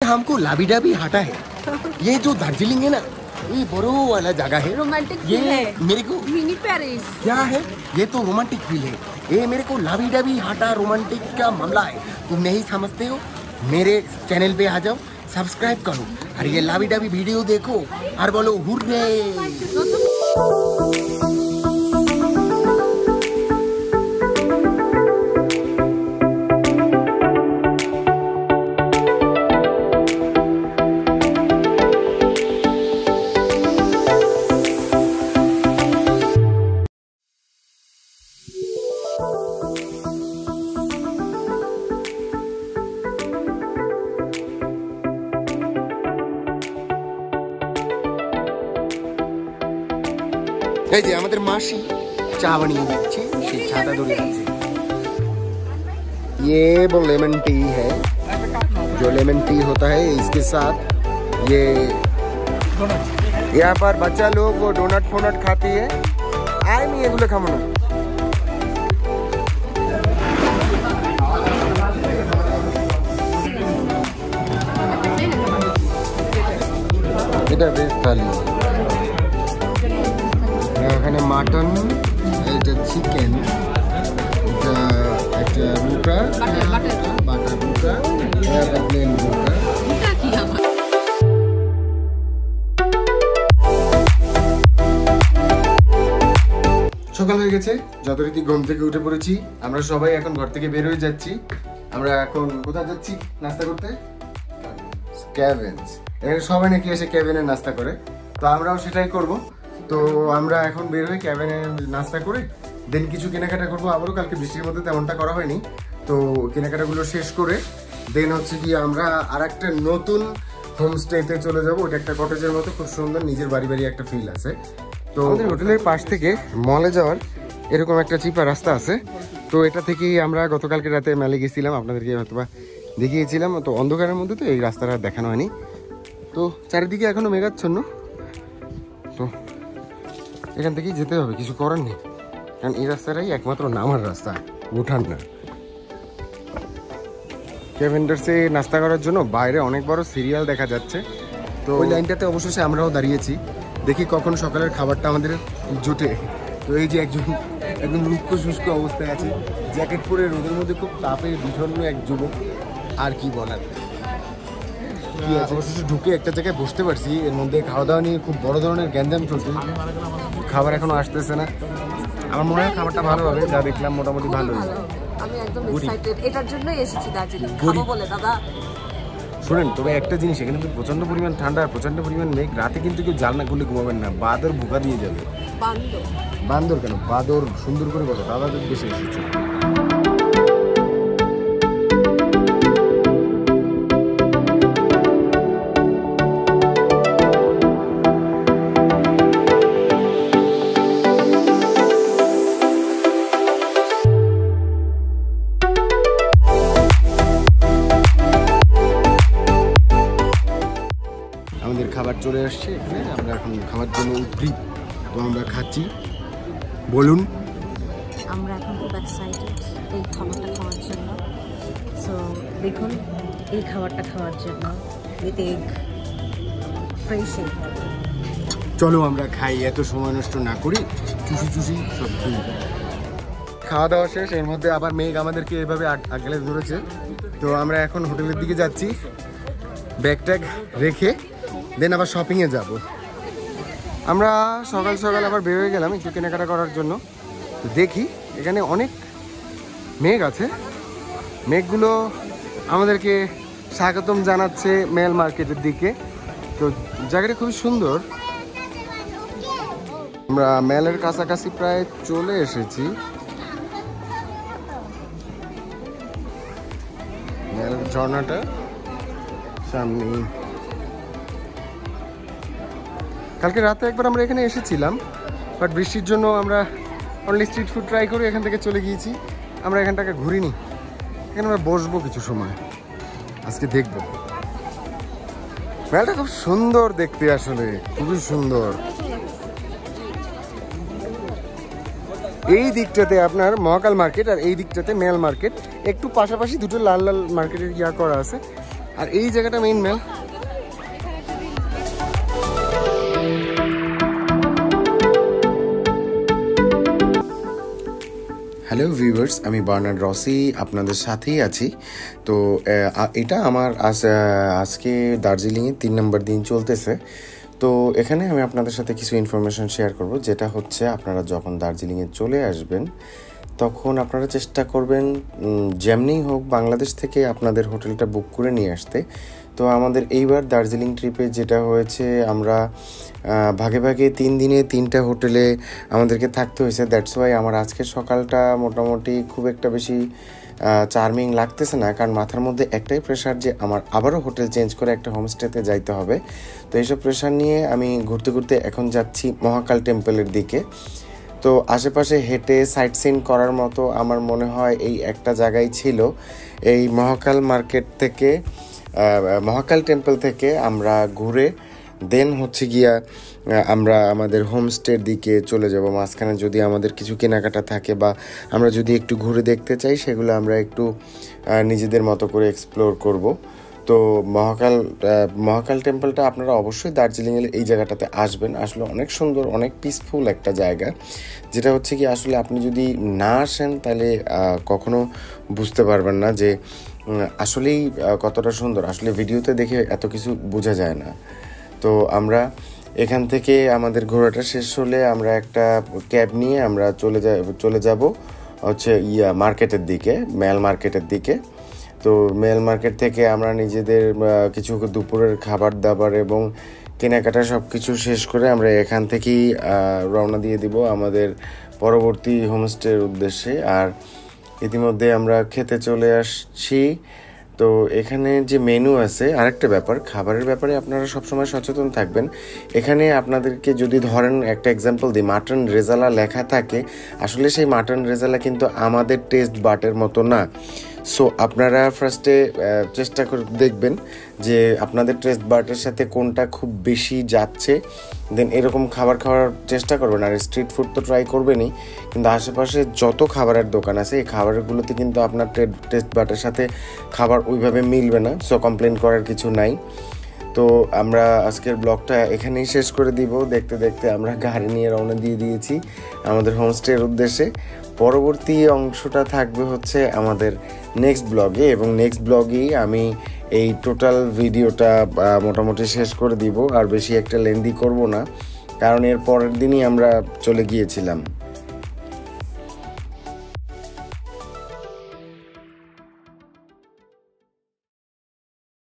हमको लाबी-डाबी हटा है। ये जो दार्जिलिंग है ना, ये बड़ो वाला जगह है। रोमांटिक ये है मेरे को मिनी पेरिस क्या है, ये तो रोमांटिक फील है। ये मेरे को लाबी-डाबी हटा रोमांटिक का मामला है। तुम नहीं समझते हो, मेरे चैनल पे आ जाओ, सब्सक्राइब करो और ये लाबी-डाबी वीडियो देखो और बोलो हुर्रे। এই যে আমাদের মাসি চা বানিয়ে দিচ্ছে, সেই চাটা ধরে আছে। ये वो लेमन टी है, जो लेमन टी होता है इसके साथ ये यहाँ पर बच्चा लोग वो डोनट फोनट खाती है। आए नहीं এগুলো খাবো না। এটা বেশ থালি, এখানে মাটন, এটা চিকেন, এটা একটা রুটা, বাটার রুটা, এটা প্লেন রুটা। সকাল হয়ে গেছে, যথারীতি ঘুম থেকে উঠে পড়েছি। আমরা সবাই এখন ঘর থেকে বের হয়ে যাচ্ছি। আমরা এখন কোথায় যাচ্ছি নাস্তা করতে? ক্যাভেন্স। এখানে সবাই নাকি এসে ক্যাভেনে নাস্তা করে, তো আমরাও সেটাই করব। তো আমরা এখন বের হয়ে ক্যাবিনে নাস্তা করে দেন কিছু কেনাকাটা করবো আবারও। কালকে বৃষ্টির মধ্যে তেমনটা করা হয়নি, তো কেনাকাটাগুলো শেষ করে দেন হচ্ছে কি আমরা আর একটা নতুন হোমস্টেতে চলে যাবো। ওটা একটা কটেজের মতো, খুব সুন্দর, নিজের বাড়ি বাড়ি একটা ফিল আছে। তো আমাদের হোটেলের পাশ থেকে মলে যাওয়ার এরকম একটা চিপা রাস্তা আছে। তো এটা থেকেই আমরা গতকালকে রাতে মেলে গেছিলাম, আপনাদেরকে হয়তোবা দেখিয়েছিলাম। তো অন্ধকারের মধ্যে তো এই রাস্তাটা দেখানো হয়নি। তো চারিদিকে এখনো মেঘাচ্ছন্ন, তো এখান থেকেই যেতে হবে, কিছু করার নেই, কারণ এই রাস্তাটাই একমাত্র নামার রাস্তা, ওঠার না। ক্যাভেন্ডার্সে নাস্তা করার জন্য বাইরে অনেক বড় সিরিয়াল দেখা যাচ্ছে। তো ওই লাইনটাতে অবশেষে আমরাও দাঁড়িয়েছি, দেখি কখন সকালের খাবারটা আমাদের জোটে। তো এই যে একদম রুক্ষ শুষ্ক অবস্থায় আছে, জ্যাকেট পরে রোদের মধ্যে খুব তাপে বিষণ্ণ এক যুবক। আর কি বলার, কি আছে, অবশেষে ঢুকে একটা জায়গায় বসতে পারছি। এর মধ্যে খাওয়া দাওয়া নিয়ে খুব বড় ধরনের গ্যাঞ্জাম চলছে, খাবার এখনো আসতেছে না। আমার মনে হয় খাবারটা ভালো হবে, যা দেখলাম মোটামুটি ভালো। আমি একদম এক্সাইটেড, এটার জন্যই এসেছি দার্জিলিং খাবো বলে। দাদা শুনেন, তবে একটা জিনিস, এখানে কিন্তু প্রচন্ড পরিমাণ ঠান্ডা, প্রচন্ড পরিমাণ মেঘ। রাতে কিন্তু কেউ জানলা খুলে ঘুমাবেন না, বাদর ভুকা দিয়ে যাবে। বান্দর কেন, বাদর, সুন্দর করে বলো, দাদা তো বেশি এসেছে। আমাদের খাবার চলে আসছে এখানে, আমরা এখন খাবার জন্য উঠি। তো আমরা খাচ্ছি, বলুন। আমরা এখন খুব এক্সাইটেড এই খাবারটা খাওয়ার জন্য। সো দেখুন, এই খাবারটা খাওয়ার জন্য উইথ এগ, ফ্রেশ এগ। চলো আমরা খাই, এত সময় নষ্ট না করি, চুষি চুষি সব খেয়ে। খাওয়া দাওয়া শেষ, এর মধ্যে আবার মেঘ আমাদেরকে এভাবে আগলে ধরেছে। তো আমরা এখন হোটেলের দিকে যাচ্ছি, ব্যাগ ট্যাগ রেখে দেন আবার শপিংয়ে যাব। আমরা সকাল সকাল আবার বের হয়ে গেলাম একটু কেনাকাটা করার জন্য। তো দেখি এখানে অনেক মেঘ আছে, মেঘগুলো আমাদেরকে স্বাগতম জানাচ্ছে মেল মার্কেটের দিকে। তো জায়গাটা খুবই সুন্দর। আমরা মেলের কাছাকাছি প্রায় চলে এসেছি। মেলের ঝর্ণাটা সামনে। কালকে রাতে একবার আমরা এখানে এসেছিলাম, বাট বৃষ্টির জন্য আমরা অনলি স্ট্রিট ফুড ট্রাই করে এখান থেকে চলে গিয়েছি। আমরা এখানটাকে ঘুরিনি, এখানে আমরা বসবো কিছু সময়, আজকে দেখবো। মেলাটা খুব সুন্দর দেখতে, আসলে খুবই সুন্দর। এই দিকটাতে আপনার মহাকাল মার্কেট আর এই দিকটাতে মেল মার্কেট, একটু পাশাপাশি দুটো লাল লাল মার্কেটের ইয়া করা আছে। আর এই জায়গাটা মেইন মেল। হ্যালো ভিউয়ার্স, আমি বার্নার্ড রসি আপনাদের সাথেই আছি। তো এটা আমার আজকে দার্জিলিংয়ে 3 নম্বর দিন চলতেছে। তো এখানে আমি আপনাদের সাথে কিছু ইনফরমেশন শেয়ার করব, যেটা হচ্ছে আপনারা যখন দার্জিলিংয়ে চলে আসবেন তখন আপনারা চেষ্টা করবেন যেমনি হোক বাংলাদেশ থেকে আপনাদের হোটেলটা বুক করে নিয়ে আসতে। তো আমাদের এইবার দার্জিলিং ট্রিপে যেটা হয়েছে, আমরা ভাগে ভাগে 3 দিনে 3টা হোটেলে আমাদেরকে থাকতে হয়েছে। দ্যাটস ওয়াই আমার আজকের সকালটা মোটামুটি খুব একটা বেশি চার্মিং লাগতেছে না, কারণ মাথার মধ্যে একটাই প্রেশার যে আমার আবারও হোটেল চেঞ্জ করে একটা হোমস্টেতে যাইতে হবে। তো এইসব প্রেশার নিয়ে আমি ঘুরতে ঘুরতে এখন যাচ্ছি মহাকাল টেম্পলের দিকে। তো আশেপাশে হেঁটে সাইট সিন করার মতো আমার মনে হয় এই একটা জায়গায় ছিল। এই মহাকাল মার্কেট থেকে মহাকাল টেম্পল থেকে আমরা ঘুরে দেন হচ্ছে গিয়া আমরা আমাদের হোমস্টের দিকে চলে যাব। মাঝখানে যদি আমাদের কিছু কেনাকাটা থাকে বা আমরা যদি একটু ঘুরে দেখতে চাই, সেগুলো আমরা একটু নিজেদের মতো করে এক্সপ্লোর করব। তো মহাকাল টেম্পলটা আপনারা অবশ্যই দার্জিলিংয়ের এই জায়গাটাতে আসবেন। আসলে অনেক সুন্দর, অনেক পিসফুল একটা জায়গা, যেটা হচ্ছে কি আসলে আপনি যদি না আসেন তাহলে কখনো বুঝতে পারবেন না যে আসলেই কতটা সুন্দর। আসলে ভিডিওতে দেখে এত কিছু বোঝা যায় না। তো আমরা এখান থেকে আমাদের ঘোরাটা শেষ হলে আমরা একটা ক্যাব নিয়ে আমরা চলে যাব হচ্ছে মার্কেটের দিকে, মেল মার্কেটের দিকে। তো মেল মার্কেট থেকে আমরা নিজেদের কিছু দুপুরের খাবার দাবার এবং কেনাকাটা সব কিছু শেষ করে আমরা এখান থেকেই রওনা দিয়ে দিব আমাদের পরবর্তী হোমস্টের উদ্দেশ্যে। আর ইতিমধ্যে আমরা খেতে চলে আসছি। তো এখানে যে মেনু আছে, আরেকটা ব্যাপার, খাবারের ব্যাপারে আপনারা সবসময় সচেতন থাকবেন। এখানে আপনাদেরকে যদি ধরেন একটা এক্সাম্পল দিই, মাটন রেজালা লেখা থাকে, আসলে সেই মাটন রেজালা কিন্তু আমাদের টেস্ট বাটের মতো না। সো আপনারা ফার্স্টে চেষ্টা করে দেখবেন যে আপনাদের টেস্ট বাটের সাথে কোনটা খুব বেশি যাচ্ছে, দেন এরকম খাবার খাওয়ার চেষ্টা করবেন। আর স্ট্রিট ফুড তো ট্রাই করবেনই, কিন্তু আশেপাশে যত খাবারের দোকান আছে এই খাবারগুলোতে কিন্তু আপনার টেস্ট বাটের সাথে খাবার ওইভাবে মিলবে না। সো কমপ্লেন করার কিছু নাই। তো আমরা আজকের ব্লগটা এখানেই শেষ করে দিব। দেখতে দেখতে আমরা গাড়ি নিয়ে রওনা দিয়ে দিয়েছি আমাদের হোমস্টের উদ্দেশ্যে। পরবর্তী অংশটা থাকবে হচ্ছে আমাদের নেক্সট ব্লগে, এবং নেক্সট ব্লগেই আমি এই টোটাল ভিডিওটা মোটামুটি শেষ করে দিব। আর বেশি একটা লেন্দি করব না, কারণ এর পরের দিনই আমরা চলে গিয়েছিলাম।